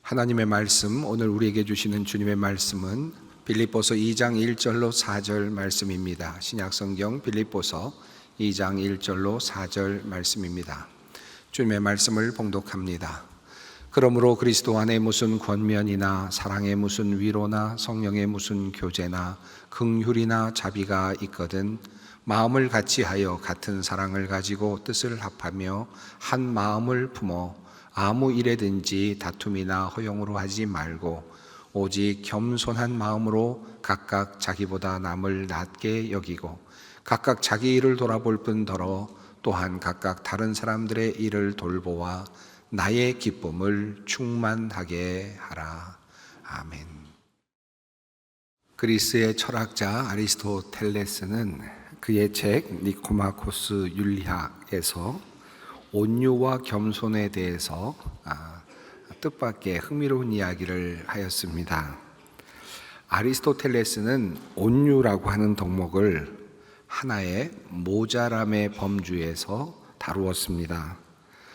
하나님의 말씀, 오늘 우리에게 주시는 주님의 말씀은 빌립보서 2장 1절로 4절 말씀입니다. 신약성경 빌립보서 2장 1절로 4절 말씀입니다. 주님의 말씀을 봉독합니다. 그러므로 그리스도 안에 무슨 권면이나 사랑의 무슨 위로나 성령의 무슨 교제나 긍휼이나 자비가 있거든 마음을 같이하여 같은 사랑을 가지고 뜻을 합하며 한 마음을 품어 아무 일에든지 다툼이나 허용으로 하지 말고 오직 겸손한 마음으로 각각 자기보다 남을 낮게 여기고 각각 자기 일을 돌아볼 뿐더러 또한 각각 다른 사람들의 일을 돌보아 나의 기쁨을 충만하게 하라. 아멘. 그리스의 철학자 아리스토텔레스는 그의 책 니코마코스 윤리학에서 온유와 겸손에 대해서 뜻밖의 흥미로운 이야기를 하였습니다. 아리스토텔레스는 온유라고 하는 덕목을 하나의 모자람의 범주에서 다루었습니다.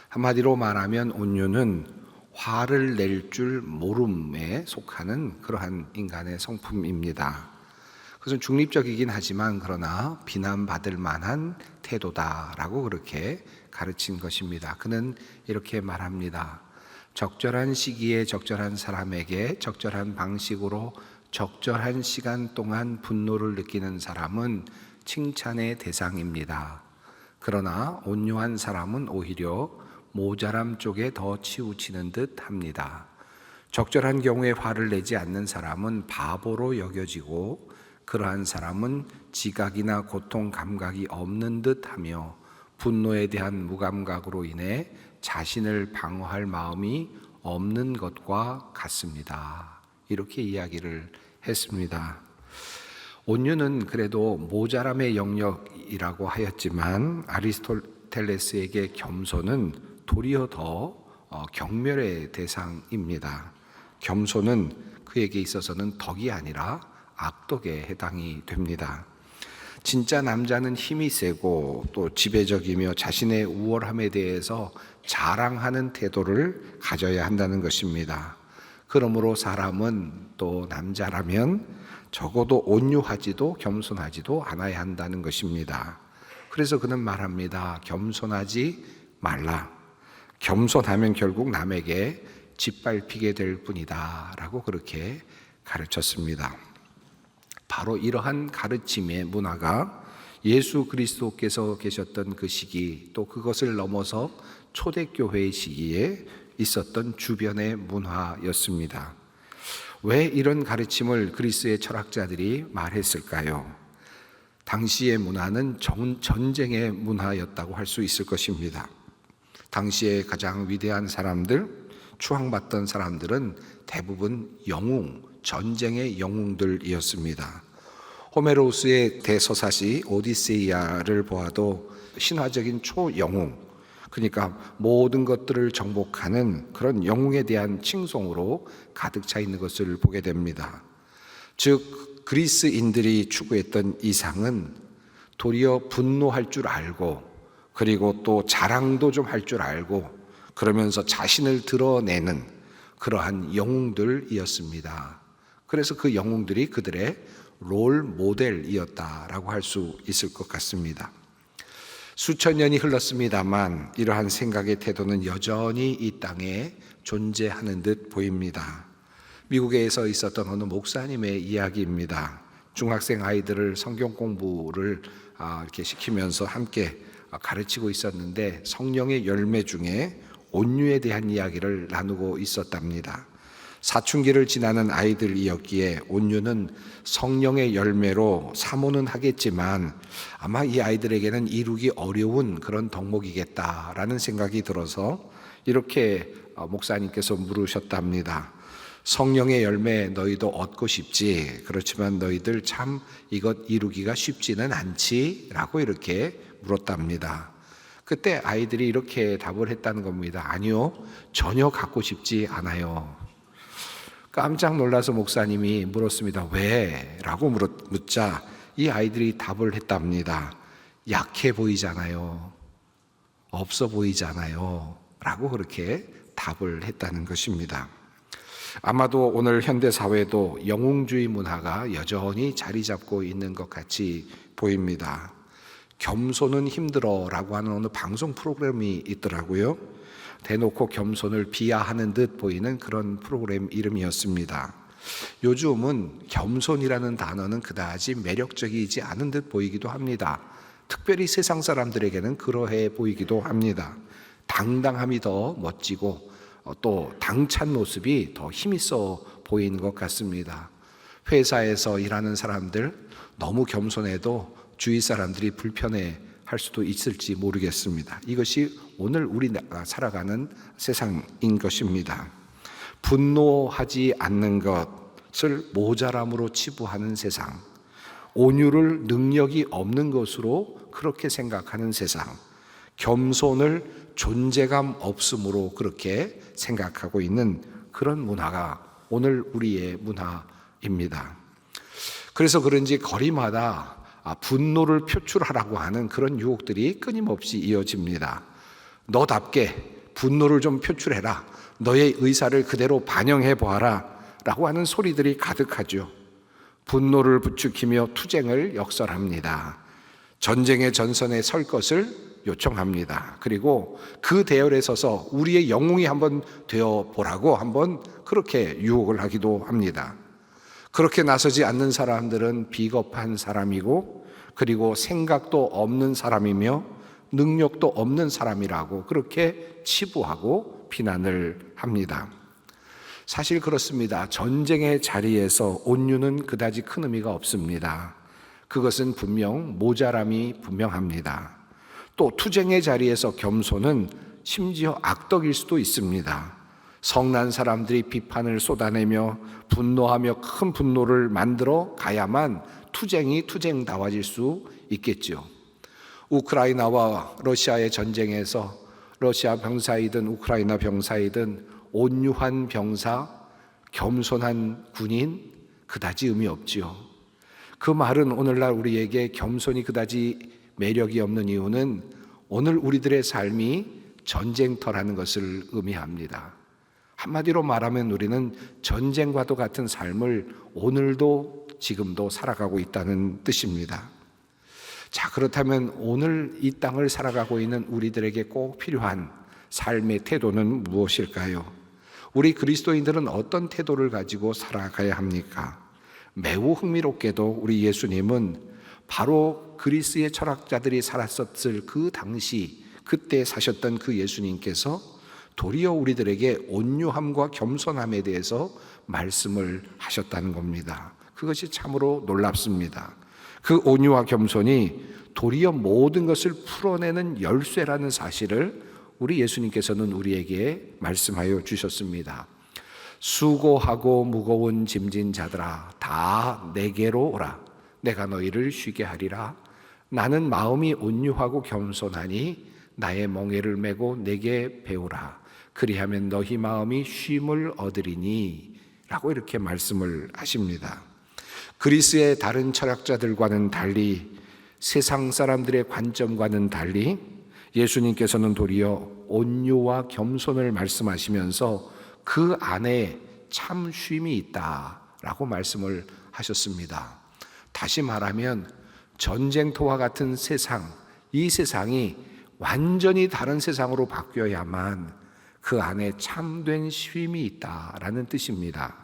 한마디로 말하면 온유는 화를 낼 줄 모름에 속하는 그러한 인간의 성품입니다. 그것은 중립적이긴 하지만 그러나 비난받을 만한 태도다라고 그렇게 가르친 것입니다. 그는 이렇게 말합니다. 적절한 시기에 적절한 사람에게 적절한 방식으로 적절한 시간 동안 분노를 느끼는 사람은 칭찬의 대상입니다. 그러나 온유한 사람은 오히려 모자람 쪽에 더 치우치는 듯 합니다. 적절한 경우에 화를 내지 않는 사람은 바보로 여겨지고 그러한 사람은 지각이나 고통 감각이 없는 듯하며 분노에 대한 무감각으로 인해 자신을 방어할 마음이 없는 것과 같습니다. 이렇게 이야기를 했습니다. 온유는 그래도 모자람의 영역이라고 하였지만 아리스토텔레스에게 겸손은 도리어 더 경멸의 대상입니다. 겸손은 그에게 있어서는 덕이 아니라 악덕에 해당이 됩니다. 진짜 남자는 힘이 세고 또 지배적이며 자신의 우월함에 대해서 자랑하는 태도를 가져야 한다는 것입니다. 그러므로 사람은 또 남자라면 적어도 온유하지도 겸손하지도 않아야 한다는 것입니다. 그래서 그는 말합니다. 겸손하지 말라. 겸손하면 결국 남에게 짓밟히게 될 뿐이다 라고 그렇게 가르쳤습니다. 바로 이러한 가르침의 문화가 예수 그리스도께서 계셨던 그 시기 또 그것을 넘어서 초대교회의 시기에 있었던 주변의 문화였습니다. 왜 이런 가르침을 그리스의 철학자들이 말했을까요? 당시의 문화는 전쟁의 문화였다고 할 수 있을 것입니다. 당시에 가장 위대한 사람들, 추앙받던 사람들은 대부분 영웅, 전쟁의 영웅들이었습니다. 호메로스의 대서사시 오디세이아를 보아도 신화적인 초영웅, 그러니까 모든 것들을 정복하는 그런 영웅에 대한 칭송으로 가득 차 있는 것을 보게 됩니다. 즉 그리스인들이 추구했던 이상은 도리어 분노할 줄 알고 그리고 또 자랑도 좀 할 줄 알고 그러면서 자신을 드러내는 그러한 영웅들이었습니다. 그래서 그 영웅들이 그들의 롤 모델이었다라고 할 수 있을 것 같습니다. 수천 년이 흘렀습니다만 이러한 생각의 태도는 여전히 이 땅에 존재하는 듯 보입니다. 미국에서 있었던 어느 목사님의 이야기입니다. 중학생 아이들을 성경 공부를 이렇게 시키면서 함께 가르치고 있었는데 성령의 열매 중에 온유에 대한 이야기를 나누고 있었답니다. 사춘기를 지나는 아이들이었기에 온유는 성령의 열매로 사모는 하겠지만 아마 이 아이들에게는 이루기 어려운 그런 덕목이겠다라는 생각이 들어서 이렇게 목사님께서 물으셨답니다. 성령의 열매 너희도 얻고 싶지, 그렇지만 너희들 참 이것 이루기가 쉽지는 않지? 라고 이렇게 물었답니다. 그때 아이들이 이렇게 답을 했다는 겁니다. 아니요, 전혀 갖고 싶지 않아요. 깜짝 놀라서 목사님이 물었습니다. 왜? 라고 묻자 이 아이들이 답을 했답니다. 약해 보이잖아요. 없어 보이잖아요. 라고 그렇게 답을 했다는 것입니다. 아마도 오늘 현대 사회도 영웅주의 문화가 여전히 자리 잡고 있는 것 같이 보입니다. 겸손은 힘들어라고 하는 어느 방송 프로그램이 있더라고요. 대놓고 겸손을 비하하는 듯 보이는 그런 프로그램 이름이었습니다. 요즘은 겸손이라는 단어는 그다지 매력적이지 않은 듯 보이기도 합니다. 특별히 세상 사람들에게는 그러해 보이기도 합니다. 당당함이 더 멋지고 또 당찬 모습이 더 힘있어 보이는 것 같습니다. 회사에서 일하는 사람들 너무 겸손해도 주위 사람들이 불편해 할 수도 있을지 모르겠습니다. 이것이 오늘 우리가 살아가는 세상인 것입니다. 분노하지 않는 것을 모자람으로 치부하는 세상, 온유를 능력이 없는 것으로 그렇게 생각하는 세상, 겸손을 존재감 없음으로 그렇게 생각하고 있는 그런 문화가 오늘 우리의 문화입니다. 그래서 그런지 거리마다 분노를 표출하라고 하는 그런 유혹들이 끊임없이 이어집니다. 너답게 분노를 좀 표출해라. 너의 의사를 그대로 반영해 보아라. 라고 하는 소리들이 가득하죠. 분노를 부추기며 투쟁을 역설합니다. 전쟁의 전선에 설 것을 요청합니다. 그리고 그 대열에 서서 우리의 영웅이 한번 되어 보라고 한번 그렇게 유혹을 하기도 합니다. 그렇게 나서지 않는 사람들은 비겁한 사람이고 그리고 생각도 없는 사람이며 능력도 없는 사람이라고 그렇게 치부하고 비난을 합니다. 사실 그렇습니다. 전쟁의 자리에서 온유는 그다지 큰 의미가 없습니다. 그것은 분명 모자람이 분명합니다. 또 투쟁의 자리에서 겸손은 심지어 악덕일 수도 있습니다. 성난 사람들이 비판을 쏟아내며 분노하며 큰 분노를 만들어 가야만 투쟁이 투쟁다워질 수 있겠죠. 우크라이나와 러시아의 전쟁에서 러시아 병사이든 우크라이나 병사이든 온유한 병사, 겸손한 군인 그다지 의미 없지요. 그 말은 오늘날 우리에게 겸손이 그다지 매력이 없는 이유는 오늘 우리들의 삶이 전쟁터라는 것을 의미합니다. 한마디로 말하면 우리는 전쟁과도 같은 삶을 오늘도 지금도 살아가고 있다는 뜻입니다. 자, 그렇다면 오늘 이 땅을 살아가고 있는 우리들에게 꼭 필요한 삶의 태도는 무엇일까요? 우리 그리스도인들은 어떤 태도를 가지고 살아가야 합니까? 매우 흥미롭게도 우리 예수님은 바로 그리스의 철학자들이 살았었을 그 당시 그때 사셨던 그 예수님께서 도리어 우리들에게 온유함과 겸손함에 대해서 말씀을 하셨다는 겁니다. 그것이 참으로 놀랍습니다. 그 온유와 겸손이 도리어 모든 것을 풀어내는 열쇠라는 사실을 우리 예수님께서는 우리에게 말씀하여 주셨습니다. 수고하고 무거운 짐진 자들아 다 내게로 오라. 내가 너희를 쉬게 하리라. 나는 마음이 온유하고 겸손하니 나의 멍에를 메고 내게 배우라. 그리하면 너희 마음이 쉼을 얻으리니 라고 이렇게 말씀을 하십니다. 그리스의 다른 철학자들과는 달리 세상 사람들의 관점과는 달리 예수님께서는 도리어 온유와 겸손을 말씀하시면서 그 안에 참 쉼이 있다라고 말씀을 하셨습니다. 다시 말하면 전쟁터와 같은 세상, 이 세상이 완전히 다른 세상으로 바뀌어야만 그 안에 참된 쉼이 있다라는 뜻입니다.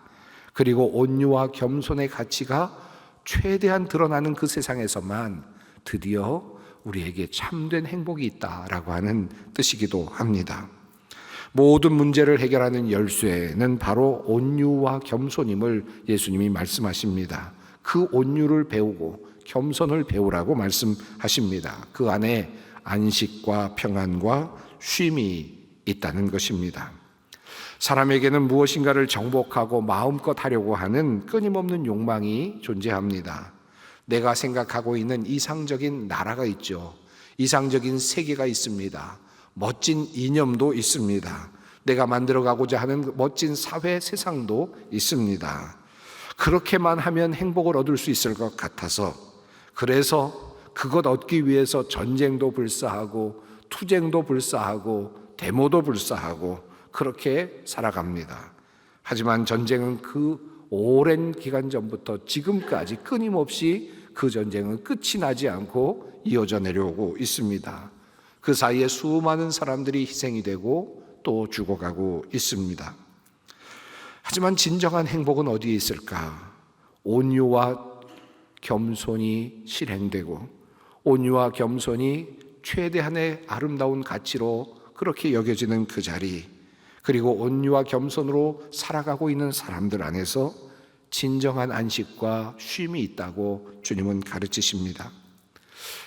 그리고 온유와 겸손의 가치가 최대한 드러나는 그 세상에서만 드디어 우리에게 참된 행복이 있다라고 하는 뜻이기도 합니다. 모든 문제를 해결하는 열쇠는 바로 온유와 겸손임을 예수님이 말씀하십니다. 그 온유를 배우고 겸손을 배우라고 말씀하십니다. 그 안에 안식과 평안과 쉼이 있다는 것입니다. 사람에게는 무엇인가를 정복하고 마음껏 하려고 하는 끊임없는 욕망이 존재합니다. 내가 생각하고 있는 이상적인 나라가 있죠. 이상적인 세계가 있습니다. 멋진 이념도 있습니다. 내가 만들어가고자 하는 멋진 사회 세상도 있습니다. 그렇게만 하면 행복을 얻을 수 있을 것 같아서 그래서 그것 얻기 위해서 전쟁도 불사하고 투쟁도 불사하고 데모도 불사하고 그렇게 살아갑니다. 하지만 전쟁은 그 오랜 기간 전부터 지금까지 끊임없이 그 전쟁은 끝이 나지 않고 이어져 내려오고 있습니다. 그 사이에 수많은 사람들이 희생이 되고 또 죽어가고 있습니다. 하지만 진정한 행복은 어디에 있을까? 온유와 겸손이 실행되고 온유와 겸손이 최대한의 아름다운 가치로 그렇게 여겨지는 그 자리, 그리고 온유와 겸손으로 살아가고 있는 사람들 안에서 진정한 안식과 쉼이 있다고 주님은 가르치십니다.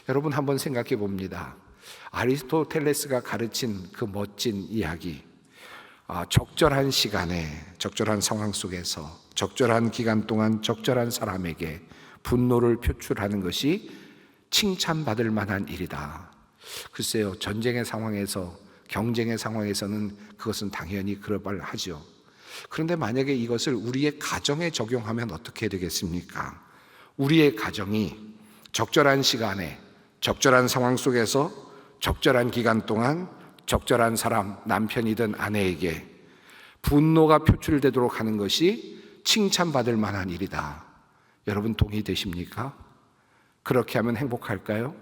여러분 한번 생각해 봅니다. 아리스토텔레스가 가르친 그 멋진 이야기, 적절한 시간에 적절한 상황 속에서 적절한 기간 동안 적절한 사람에게 분노를 표출하는 것이 칭찬받을 만한 일이다. 글쎄요, 전쟁의 상황에서, 경쟁의 상황에서는 그것은 당연히 그럴만하죠. 그런데 만약에 이것을 우리의 가정에 적용하면 어떻게 되겠습니까? 우리의 가정이 적절한 시간에 적절한 상황 속에서 적절한 기간 동안 적절한 사람, 남편이든 아내에게 분노가 표출되도록 하는 것이 칭찬받을 만한 일이다. 여러분 동의되십니까? 그렇게 하면 행복할까요?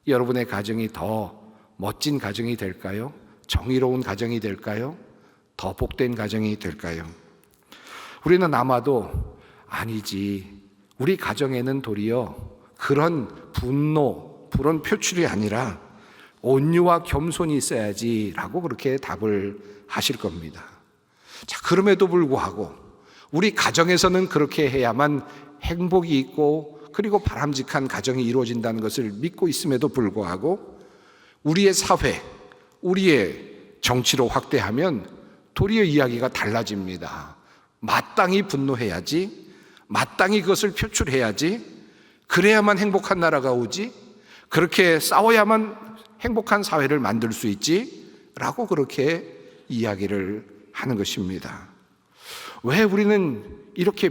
여러분의 가정이 더 멋진 가정이 될까요? 정의로운 가정이 될까요? 더 복된 가정이 될까요? 우리는 아마도 아니지, 우리 가정에는 도리어 그런 분노, 그런 표출이 아니라 온유와 겸손이 있어야지 라고 그렇게 답을 하실 겁니다. 자, 그럼에도 불구하고 우리 가정에서는 그렇게 해야만 행복이 있고 그리고 바람직한 가정이 이루어진다는 것을 믿고 있음에도 불구하고 우리의 사회, 우리의 정치로 확대하면 도리어 이야기가 달라집니다. 마땅히 분노해야지, 마땅히 그것을 표출해야지, 그래야만 행복한 나라가 오지, 그렇게 싸워야만 행복한 사회를 만들 수 있지 라고 그렇게 이야기를 하는 것입니다. 왜 우리는 이렇게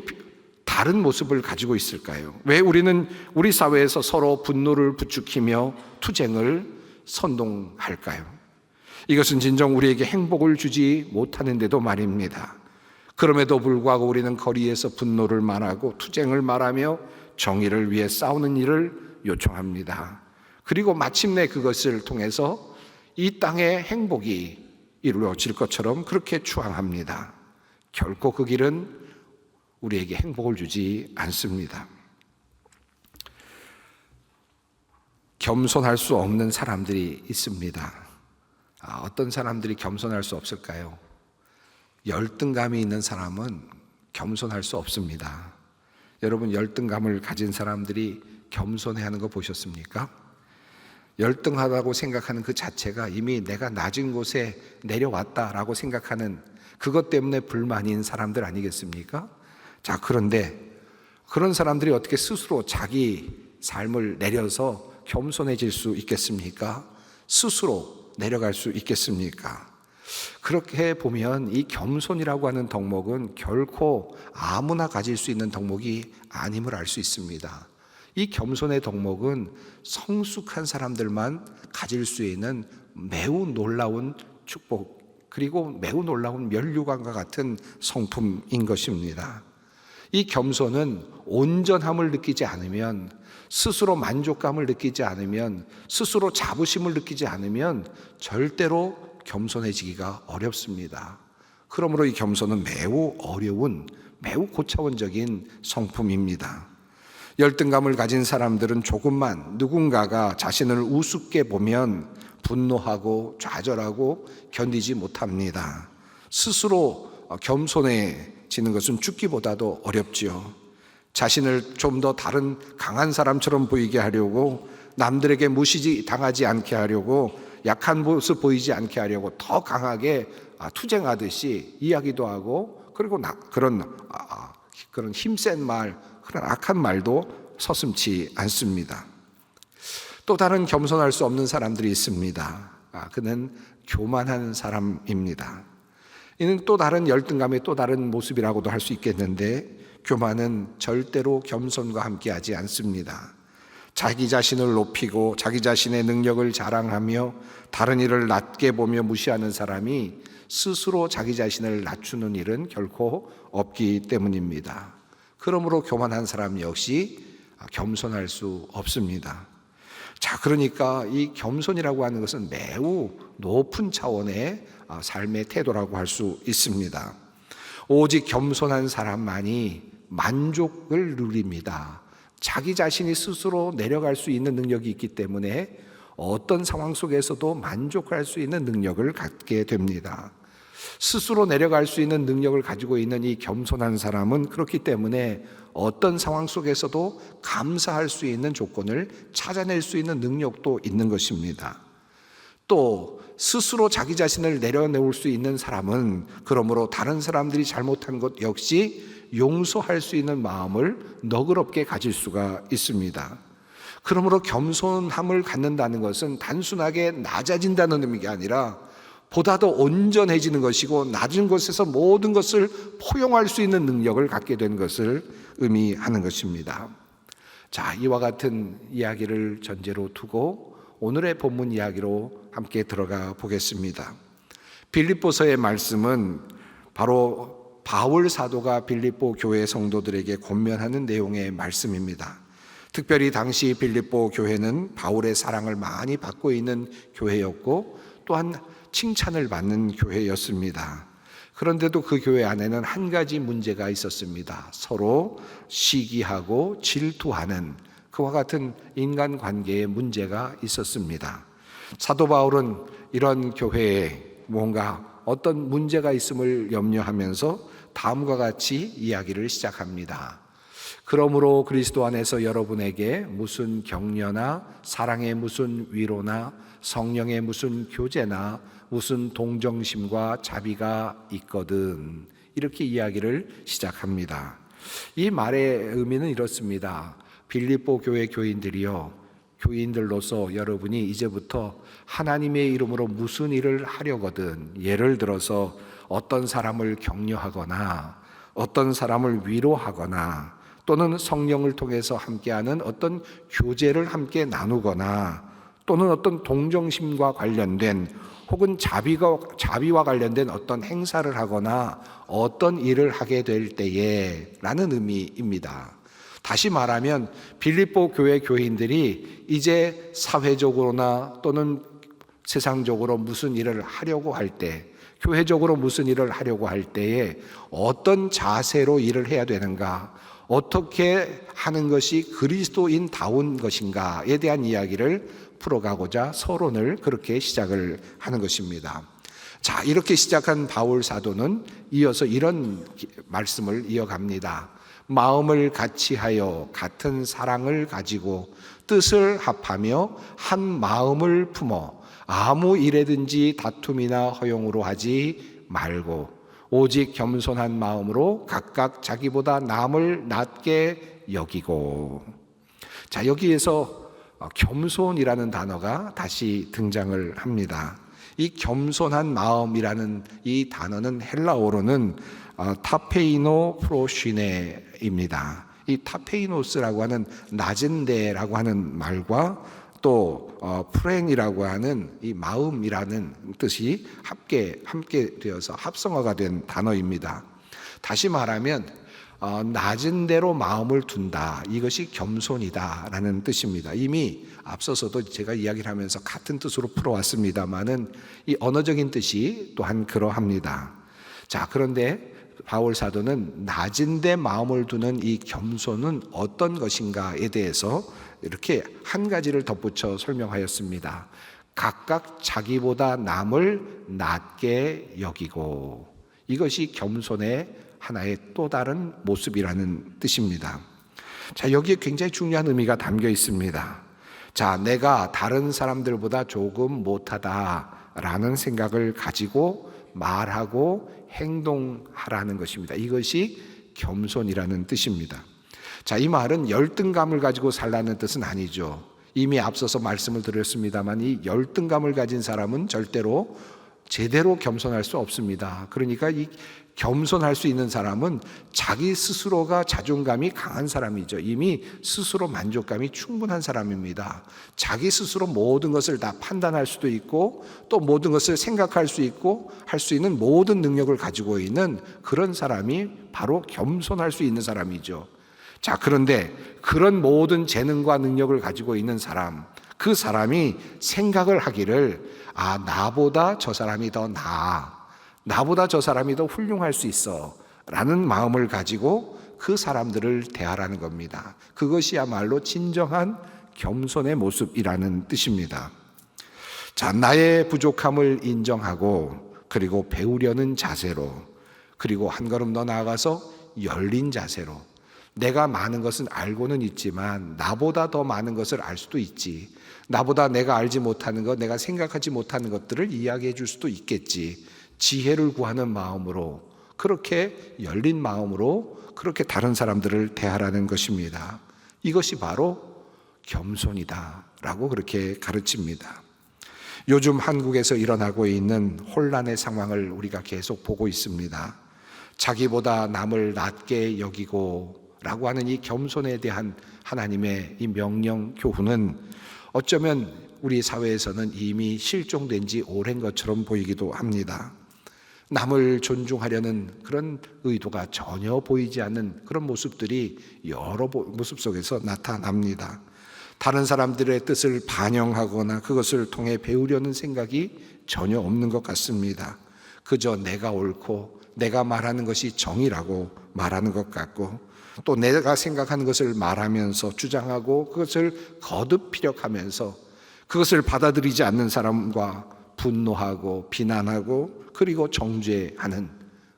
다른 모습을 가지고 있을까요? 왜 우리는 우리 사회에서 서로 분노를 부추기며 투쟁을 선동할까요? 이것은 진정 우리에게 행복을 주지 못하는데도 말입니다. 그럼에도 불구하고 우리는 거리에서 분노를 말하고 투쟁을 말하며 정의를 위해 싸우는 일을 요청합니다. 그리고 마침내 그것을 통해서 이 땅의 행복이 이루어질 것처럼 그렇게 추앙합니다. 결코 그 길은 우리에게 행복을 주지 않습니다. 겸손할 수 없는 사람들이 있습니다. 어떤 사람들이 겸손할 수 없을까요? 열등감이 있는 사람은 겸손할 수 없습니다. 여러분, 열등감을 가진 사람들이 겸손해하는 거 보셨습니까? 열등하다고 생각하는 그 자체가 이미 내가 낮은 곳에 내려왔다라고 생각하는 그것 때문에 불만인 사람들 아니겠습니까? 자, 그런데 그런 사람들이 어떻게 스스로 자기 삶을 내려서 겸손해질 수 있겠습니까? 스스로 내려갈 수 있겠습니까? 그렇게 보면 이 겸손이라고 하는 덕목은 결코 아무나 가질 수 있는 덕목이 아님을 알 수 있습니다. 이 겸손의 덕목은 성숙한 사람들만 가질 수 있는 매우 놀라운 축복, 그리고 매우 놀라운 면류관과 같은 성품인 것입니다. 이 겸손은 온전함을 느끼지 않으면, 스스로 만족감을 느끼지 않으면, 스스로 자부심을 느끼지 않으면 절대로 겸손해지기가 어렵습니다. 그러므로 이 겸손은 매우 어려운, 매우 고차원적인 성품입니다. 열등감을 가진 사람들은 조금만 누군가가 자신을 우습게 보면 분노하고 좌절하고 견디지 못합니다. 스스로 겸손해지는 것은 죽기보다도 어렵지요. 자신을 좀 더 다른 강한 사람처럼 보이게 하려고, 남들에게 무시당하지 않게 하려고, 약한 모습 보이지 않게 하려고 더 강하게 투쟁하듯이 이야기도 하고, 그리고 그런 힘센 말, 그런 악한 말도 서슴지 않습니다. 또 다른 겸손할 수 없는 사람들이 있습니다. 그는 교만한 사람입니다. 이는 또 다른 열등감의 또 다른 모습이라고도 할 수 있겠는데, 교만은 절대로 겸손과 함께하지 않습니다. 자기 자신을 높이고 자기 자신의 능력을 자랑하며 다른 이를 낮게 보며 무시하는 사람이 스스로 자기 자신을 낮추는 일은 결코 없기 때문입니다. 그러므로 교만한 사람 역시 겸손할 수 없습니다. 자, 그러니까 이 겸손이라고 하는 것은 매우 높은 차원의 삶의 태도라고 할 수 있습니다. 오직 겸손한 사람만이 만족을 누립니다. 자기 자신이 스스로 내려갈 수 있는 능력이 있기 때문에 어떤 상황 속에서도 만족할 수 있는 능력을 갖게 됩니다. 스스로 내려갈 수 있는 능력을 가지고 있는 이 겸손한 사람은 그렇기 때문에 어떤 상황 속에서도 감사할 수 있는 조건을 찾아낼 수 있는 능력도 있는 것입니다. 또 스스로 자기 자신을 내려놓을 수 있는 사람은 그러므로 다른 사람들이 잘못한 것 역시 용서할 수 있는 마음을 너그럽게 가질 수가 있습니다. 그러므로 겸손함을 갖는다는 것은 단순하게 낮아진다는 의미가 아니라 보다 더 온전해지는 것이고 낮은 곳에서 모든 것을 포용할 수 있는 능력을 갖게 된 것을 의미하는 것입니다. 자, 이와 같은 이야기를 전제로 두고 오늘의 본문 이야기로 함께 들어가 보겠습니다. 빌립보서의 말씀은 바로 바울 사도가 빌립보 교회 성도들에게 권면하는 내용의 말씀입니다. 특별히 당시 빌립보 교회는 바울의 사랑을 많이 받고 있는 교회였고 또한 칭찬을 받는 교회였습니다. 그런데도 그 교회 안에는 한 가지 문제가 있었습니다. 서로 시기하고 질투하는 그와 같은 인간관계의 문제가 있었습니다. 사도 바울은 이런 교회에 뭔가 어떤 문제가 있음을 염려하면서 다음과 같이 이야기를 시작합니다. 그러므로 그리스도 안에서 여러분에게 무슨 격려나 사랑의 무슨 위로나 성령의 무슨 교제나 무슨 동정심과 자비가 있거든, 이렇게 이야기를 시작합니다. 이 말의 의미는 이렇습니다. 빌립보 교회 교인들이요, 교인들로서 여러분이 이제부터 하나님의 이름으로 무슨 일을 하려거든, 예를 들어서 어떤 사람을 격려하거나 어떤 사람을 위로하거나 또는 성령을 통해서 함께하는 어떤 교제를 함께 나누거나 또는 어떤 동정심과 관련된 혹은 자비와 관련된 어떤 행사를 하거나 어떤 일을 하게 될 때에 라는 의미입니다. 다시 말하면 빌립보 교회 교인들이 이제 사회적으로나 또는 세상적으로 무슨 일을 하려고 할 때, 교회적으로 무슨 일을 하려고 할 때에 어떤 자세로 일을 해야 되는가, 어떻게 하는 것이 그리스도인다운 것인가에 대한 이야기를 풀어가고자 서론을 그렇게 시작을 하는 것입니다. 자, 이렇게 시작한 바울 사도는 이어서 이런 말씀을 이어갑니다. 마음을 같이하여 같은 사랑을 가지고 뜻을 합하며 한 마음을 품어 아무 일에든지 다툼이나 허용으로 하지 말고 오직 겸손한 마음으로 각각 자기보다 남을 낮게 여기고. 자, 여기에서 겸손이라는 단어가 다시 등장을 합니다. 이 겸손한 마음이라는 이 단어는 헬라어로는 타페이노 프로시네입니다. 이 타페이노스라고 하는 낮은 데라고 하는 말과 또 프렌이라고 하는 이 마음이라는 뜻이 함께 되어서 합성어가 된 단어입니다. 다시 말하면 낮은 데로 마음을 둔다, 이것이 겸손이다라는 뜻입니다. 이미 앞서서도 제가 이야기를 하면서 같은 뜻으로 풀어왔습니다만은 이 언어적인 뜻이 또한 그러합니다. 자, 그런데 바울 사도는 낮은 데 마음을 두는 이 겸손은 어떤 것인가에 대해서 이렇게 한 가지를 덧붙여 설명하였습니다. 각각 자기보다 남을 낮게 여기고, 이것이 겸손의 하나의 또 다른 모습이라는 뜻입니다. 자, 여기에 굉장히 중요한 의미가 담겨 있습니다. 자, 내가 다른 사람들보다 조금 못하다라는 생각을 가지고 말하고 행동하라는 것입니다. 이것이 겸손이라는 뜻입니다. 자, 이 말은 열등감을 가지고 살라는 뜻은 아니죠. 이미 앞서서 말씀을 드렸습니다만 이 열등감을 가진 사람은 절대로 제대로 겸손할 수 없습니다. 그러니까 이 겸손할 수 있는 사람은 자기 스스로가 자존감이 강한 사람이죠. 이미 스스로 만족감이 충분한 사람입니다. 자기 스스로 모든 것을 다 판단할 수도 있고 또 모든 것을 생각할 수 있고 할 수 있는 모든 능력을 가지고 있는 그런 사람이 바로 겸손할 수 있는 사람이죠. 자, 그런데 그런 모든 재능과 능력을 가지고 있는 사람, 그 사람이 생각을 하기를 나보다 저 사람이 더 나아, 나보다 저 사람이 더 훌륭할 수 있어 라는 마음을 가지고 그 사람들을 대하라는 겁니다. 그것이야말로 진정한 겸손의 모습이라는 뜻입니다. 자, 나의 부족함을 인정하고 그리고 배우려는 자세로, 그리고 한 걸음 더 나아가서 열린 자세로, 내가 많은 것은 알고는 있지만 나보다 더 많은 것을 알 수도 있지, 나보다 내가 알지 못하는 것, 내가 생각하지 못하는 것들을 이야기해 줄 수도 있겠지, 지혜를 구하는 마음으로, 그렇게 열린 마음으로 그렇게 다른 사람들을 대하라는 것입니다. 이것이 바로 겸손이다라고 그렇게 가르칩니다. 요즘 한국에서 일어나고 있는 혼란의 상황을 우리가 계속 보고 있습니다. 자기보다 남을 낮게 여기고 라고 하는 이 겸손에 대한 하나님의 이 명령 교훈은 어쩌면 우리 사회에서는 이미 실종된 지 오랜 것처럼 보이기도 합니다. 남을 존중하려는 그런 의도가 전혀 보이지 않는 그런 모습들이 여러 모습 속에서 나타납니다. 다른 사람들의 뜻을 반영하거나 그것을 통해 배우려는 생각이 전혀 없는 것 같습니다. 그저 내가 옳고 내가 말하는 것이 정의라고 말하는 것 같고, 또 내가 생각하는 것을 말하면서 주장하고 그것을 거듭 피력하면서 그것을 받아들이지 않는 사람과 분노하고 비난하고 그리고 정죄하는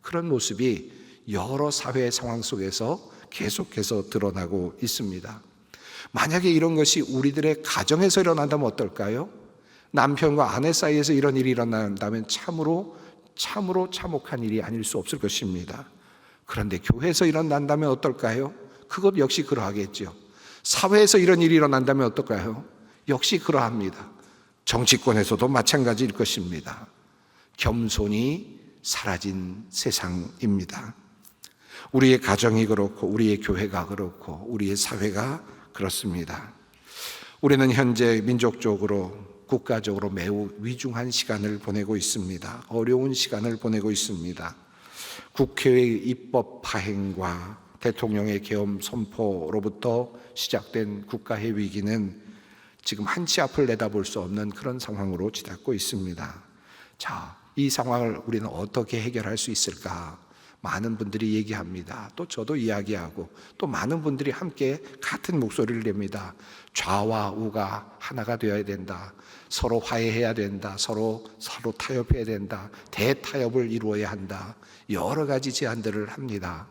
그런 모습이 여러 사회 상황 속에서 계속해서 드러나고 있습니다. 만약에 이런 것이 우리들의 가정에서 일어난다면 어떨까요? 남편과 아내 사이에서 이런 일이 일어난다면 참으로 참혹한 일이 아닐 수 없을 것입니다. 그런데 교회에서 일어난다면 어떨까요? 그것 역시 그러하겠죠. 사회에서 이런 일이 일어난다면 어떨까요? 역시 그러합니다. 정치권에서도 마찬가지일 것입니다. 겸손이 사라진 세상입니다. 우리의 가정이 그렇고 우리의 교회가 그렇고 우리의 사회가 그렇습니다. 우리는 현재 민족적으로 국가적으로 매우 위중한 시간을 보내고 있습니다. 어려운 시간을 보내고 있습니다. 국회의 입법 파행과 대통령의 계엄 선포로부터 시작된 국가의 위기는 지금 한치 앞을 내다볼 수 없는 그런 상황으로 치닫고 있습니다. 자, 이 상황을 우리는 어떻게 해결할 수 있을까? 많은 분들이 얘기합니다. 또 저도 이야기하고 또 많은 분들이 함께 같은 목소리를 냅니다. 좌와 우가 하나가 되어야 된다. 서로 화해해야 된다. 서로 타협해야 된다. 대타협을 이루어야 한다. 여러 가지 제안들을 합니다.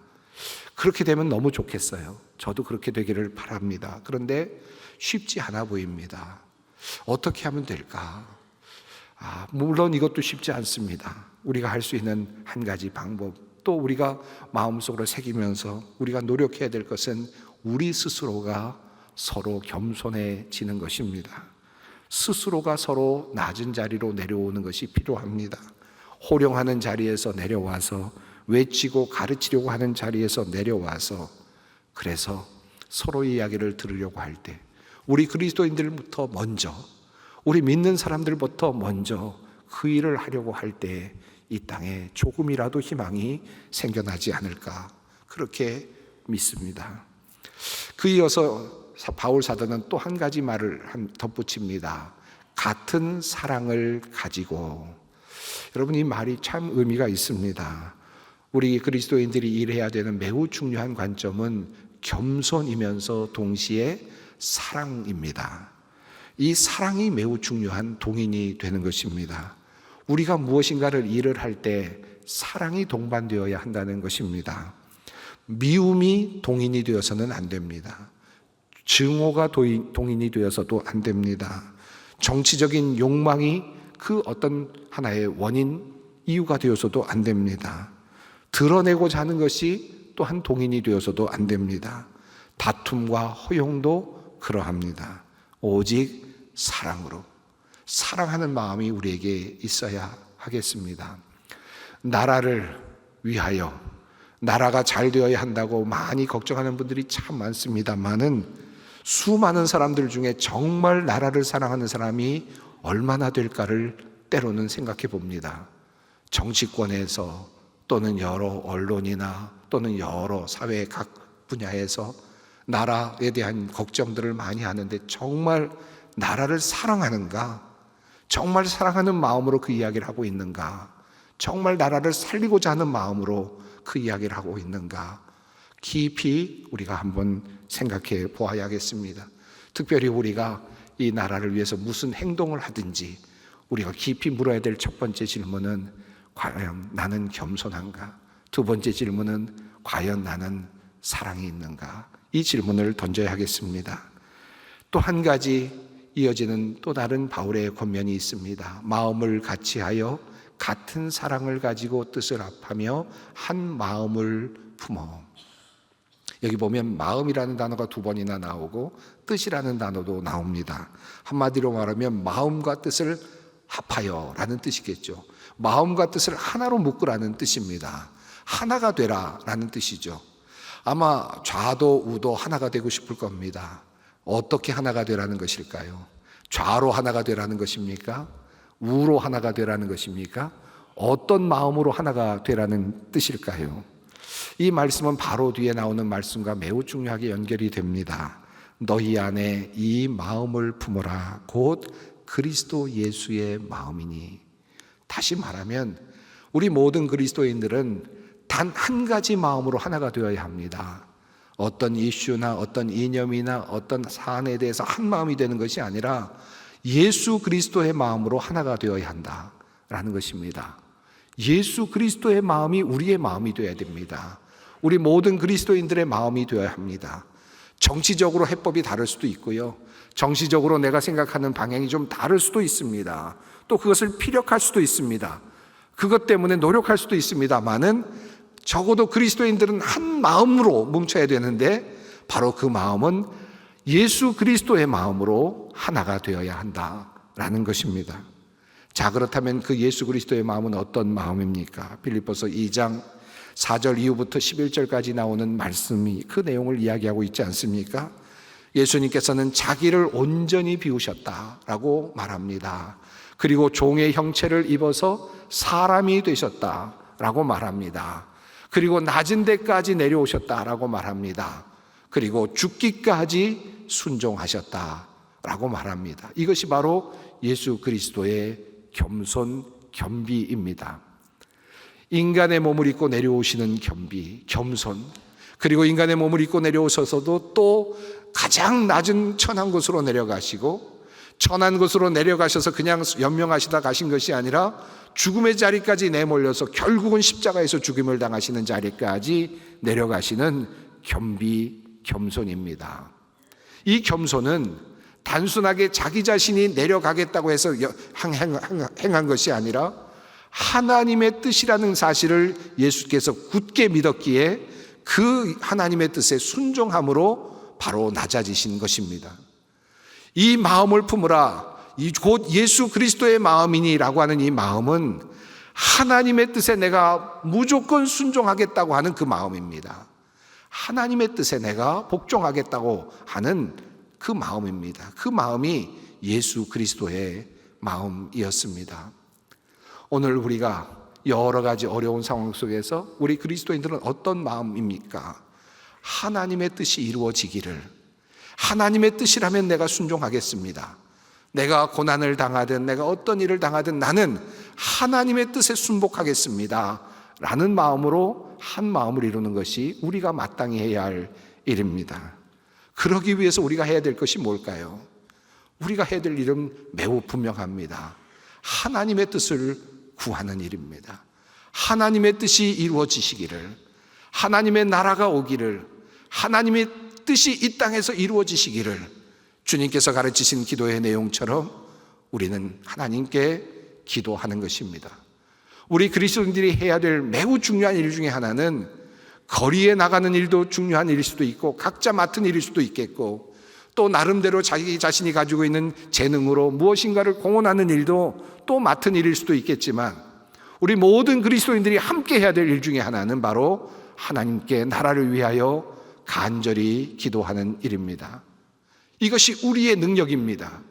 그렇게 되면 너무 좋겠어요. 저도 그렇게 되기를 바랍니다. 그런데 쉽지 않아 보입니다. 어떻게 하면 될까? 물론 이것도 쉽지 않습니다. 우리가 할 수 있는 한 가지 방법, 또 우리가 마음속으로 새기면서 우리가 노력해야 될 것은 우리 스스로가 서로 겸손해지는 것입니다. 스스로가 서로 낮은 자리로 내려오는 것이 필요합니다. 호령하는 자리에서 내려와서, 외치고 가르치려고 하는 자리에서 내려와서, 그래서 서로의 이야기를 들으려고 할 때 우리 그리스도인들부터 먼저, 우리 믿는 사람들부터 먼저 그 일을 하려고 할 때 이 땅에 조금이라도 희망이 생겨나지 않을까, 그렇게 믿습니다. 그 이어서 바울 사도는 또 한 가지 말을 덧붙입니다. 같은 사랑을 가지고. 여러분, 이 말이 참 의미가 있습니다. 우리 그리스도인들이 일해야 되는 매우 중요한 관점은 겸손이면서 동시에 사랑입니다. 이 사랑이 매우 중요한 동인이 되는 것입니다. 우리가 무엇인가를 일을 할 때 사랑이 동반되어야 한다는 것입니다. 미움이 동인이 되어서는 안 됩니다. 증오가 동인이 되어서도 안 됩니다. 정치적인 욕망이 그 어떤 하나의 원인, 이유가 되어서도 안 됩니다. 드러내고자 하는 것이 또한 동인이 되어서도 안 됩니다. 다툼과 허용도 그러합니다. 오직 사랑으로, 사랑하는 마음이 우리에게 있어야 하겠습니다. 나라를 위하여, 나라가 잘 되어야 한다고 많이 걱정하는 분들이 참 많습니다만은 수많은 사람들 중에 정말 나라를 사랑하는 사람이 얼마나 될까를 때로는 생각해 봅니다. 정치권에서 또는 여러 언론이나 또는 여러 사회 각 분야에서 나라에 대한 걱정들을 많이 하는데 정말 나라를 사랑하는가? 정말 사랑하는 마음으로 그 이야기를 하고 있는가? 정말 나라를 살리고자 하는 마음으로 그 이야기를 하고 있는가? 깊이 우리가 한번 생각해 보아야겠습니다. 특별히 우리가 이 나라를 위해서 무슨 행동을 하든지 우리가 깊이 물어야 될 첫 번째 질문은 과연 나는 겸손한가? 두 번째 질문은 과연 나는 사랑이 있는가? 이 질문을 던져야 하겠습니다. 또 한 가지 이어지는 또 다른 바울의 권면이 있습니다. 마음을 같이하여 같은 사랑을 가지고 뜻을 합하며 한 마음을 품어. 여기 보면 마음이라는 단어가 두 번이나 나오고 뜻이라는 단어도 나옵니다. 한마디로 말하면 마음과 뜻을 합하여 라는 뜻이겠죠. 마음과 뜻을 하나로 묶으라는 뜻입니다. 하나가 되라 라는 뜻이죠. 아마 좌도 우도 하나가 되고 싶을 겁니다. 어떻게 하나가 되라는 것일까요? 좌로 하나가 되라는 것입니까? 우로 하나가 되라는 것입니까? 어떤 마음으로 하나가 되라는 뜻일까요? 이 말씀은 바로 뒤에 나오는 말씀과 매우 중요하게 연결이 됩니다. 너희 안에 이 마음을 품어라. 곧 그리스도 예수의 마음이니. 다시 말하면 우리 모든 그리스도인들은 단 한 가지 마음으로 하나가 되어야 합니다. 어떤 이슈나 어떤 이념이나 어떤 사안에 대해서 한 마음이 되는 것이 아니라 예수 그리스도의 마음으로 하나가 되어야 한다라는 것입니다. 예수 그리스도의 마음이 우리의 마음이 되어야 됩니다. 우리 모든 그리스도인들의 마음이 되어야 합니다. 정치적으로 해법이 다를 수도 있고요. 정치적으로 내가 생각하는 방향이 좀 다를 수도 있습니다. 또 그것을 피력할 수도 있습니다. 그것 때문에 노력할 수도 있습니다만은 적어도 그리스도인들은 한 마음으로 뭉쳐야 되는데 바로 그 마음은 예수 그리스도의 마음으로 하나가 되어야 한다라는 것입니다. 자, 그렇다면 그 예수 그리스도의 마음은 어떤 마음입니까? 빌립보서 2장 4절 이후부터 11절까지 나오는 말씀이 그 내용을 이야기하고 있지 않습니까? 예수님께서는 자기를 온전히 비우셨다라고 말합니다. 그리고 종의 형체를 입어서 사람이 되셨다라고 말합니다. 그리고 낮은 데까지 내려오셨다라고 말합니다. 그리고 죽기까지 순종하셨다라고 말합니다. 이것이 바로 예수 그리스도의 겸손, 겸비입니다. 인간의 몸을 입고 내려오시는 겸비, 겸손, 그리고 인간의 몸을 입고 내려오셔서도 또 가장 낮은 천한 곳으로 내려가시고 천한 곳으로 내려가셔서 그냥 연명하시다 가신 것이 아니라 죽음의 자리까지 내몰려서 결국은 십자가에서 죽임을 당하시는 자리까지 내려가시는 겸비, 겸손입니다. 이 겸손은 단순하게 자기 자신이 내려가겠다고 해서 행한 것이 아니라 하나님의 뜻이라는 사실을 예수께서 굳게 믿었기에 그 하나님의 뜻에 순종함으로 바로 낮아지신 것입니다. 이 마음을 품으라, 곧 예수 그리스도의 마음이니라고 하는 이 마음은 하나님의 뜻에 내가 무조건 순종하겠다고 하는 그 마음입니다. 하나님의 뜻에 내가 복종하겠다고 하는 그 마음입니다. 그 마음이 예수 그리스도의 마음이었습니다. 오늘 우리가 여러 가지 어려운 상황 속에서 우리 그리스도인들은 어떤 마음입니까? 하나님의 뜻이 이루어지기를, 하나님의 뜻이라면 내가 순종하겠습니다. 내가 고난을 당하든 내가 어떤 일을 당하든 나는 하나님의 뜻에 순복하겠습니다 라는 마음으로 한 마음을 이루는 것이 우리가 마땅히 해야 할 일입니다. 그러기 위해서 우리가 해야 될 것이 뭘까요? 우리가 해야 될 일은 매우 분명합니다. 하나님의 뜻을 구하는 일입니다. 하나님의 뜻이 이루어지시기를, 하나님의 나라가 오기를, 하나님의 뜻이 이 땅에서 이루어지시기를 주님께서 가르치신 기도의 내용처럼 우리는 하나님께 기도하는 것입니다. 우리 그리스도인들이 해야 될 매우 중요한 일 중에 하나는 거리에 나가는 일도 중요한 일일 수도 있고 각자 맡은 일일 수도 있겠고 또 나름대로 자기 자신이 가지고 있는 재능으로 무엇인가를 공헌하는 일도 또 맡은 일일 수도 있겠지만 우리 모든 그리스도인들이 함께 해야 될 일 중에 하나는 바로 하나님께 나라를 위하여 간절히 기도하는 일입니다. 이것이 우리의 능력입니다.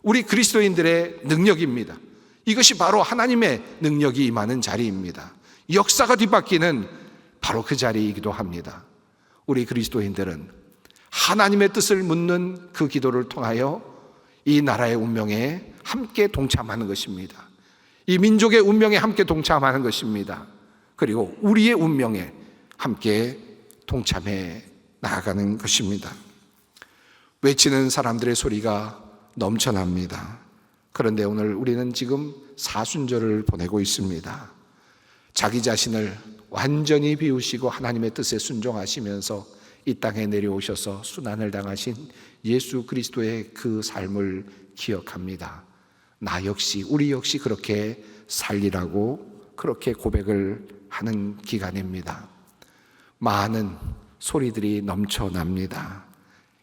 우리 그리스도인들의 능력입니다. 이것이 바로 하나님의 능력이 임하는 자리입니다. 역사가 뒤바뀌는 바로 그 자리이기도 합니다. 우리 그리스도인들은 하나님의 뜻을 묻는 그 기도를 통하여 이 나라의 운명에 함께 동참하는 것입니다. 이 민족의 운명에 함께 동참하는 것입니다. 그리고 우리의 운명에 함께 동참해 나아가는 것입니다. 외치는 사람들의 소리가 넘쳐납니다. 그런데 오늘 우리는 지금 사순절을 보내고 있습니다. 자기 자신을 완전히 비우시고 하나님의 뜻에 순종하시면서 이 땅에 내려오셔서 순환을 당하신 예수 그리스도의 그 삶을 기억합니다. 나 역시, 우리 역시 그렇게 살리라고 그렇게 고백을 하는 기간입니다. 많은 소리들이 넘쳐납니다.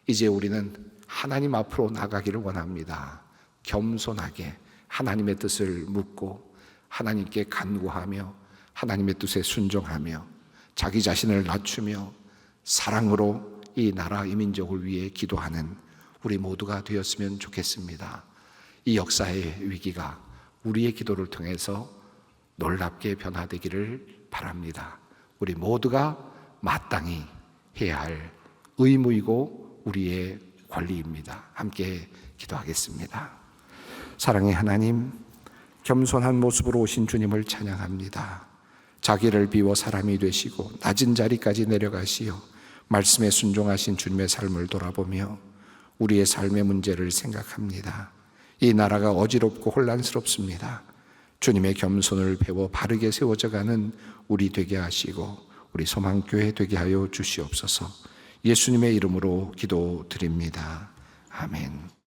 이제 우리는 하나님 앞으로 나가기를 원합니다. 겸손하게 하나님의 뜻을 묻고 하나님께 간구하며 하나님의 뜻에 순종하며 자기 자신을 낮추며 사랑으로 이 나라, 이 민족을 위해 기도하는 우리 모두가 되었으면 좋겠습니다. 이 역사의 위기가 우리의 기도를 통해서 놀랍게 변화되기를 바랍니다. 우리 모두가 마땅히 해야 할 의무이고 우리의 권리입니다. 함께 기도하겠습니다. 사랑의 하나님, 겸손한 모습으로 오신 주님을 찬양합니다. 자기를 비워 사람이 되시고 낮은 자리까지 내려가시어 말씀에 순종하신 주님의 삶을 돌아보며 우리의 삶의 문제를 생각합니다. 이 나라가 어지럽고 혼란스럽습니다. 주님의 겸손을 배워 바르게 세워져가는 우리 되게 하시고 우리 소망교회 되게 하여 주시옵소서. 예수님의 이름으로 기도드립니다. 아멘.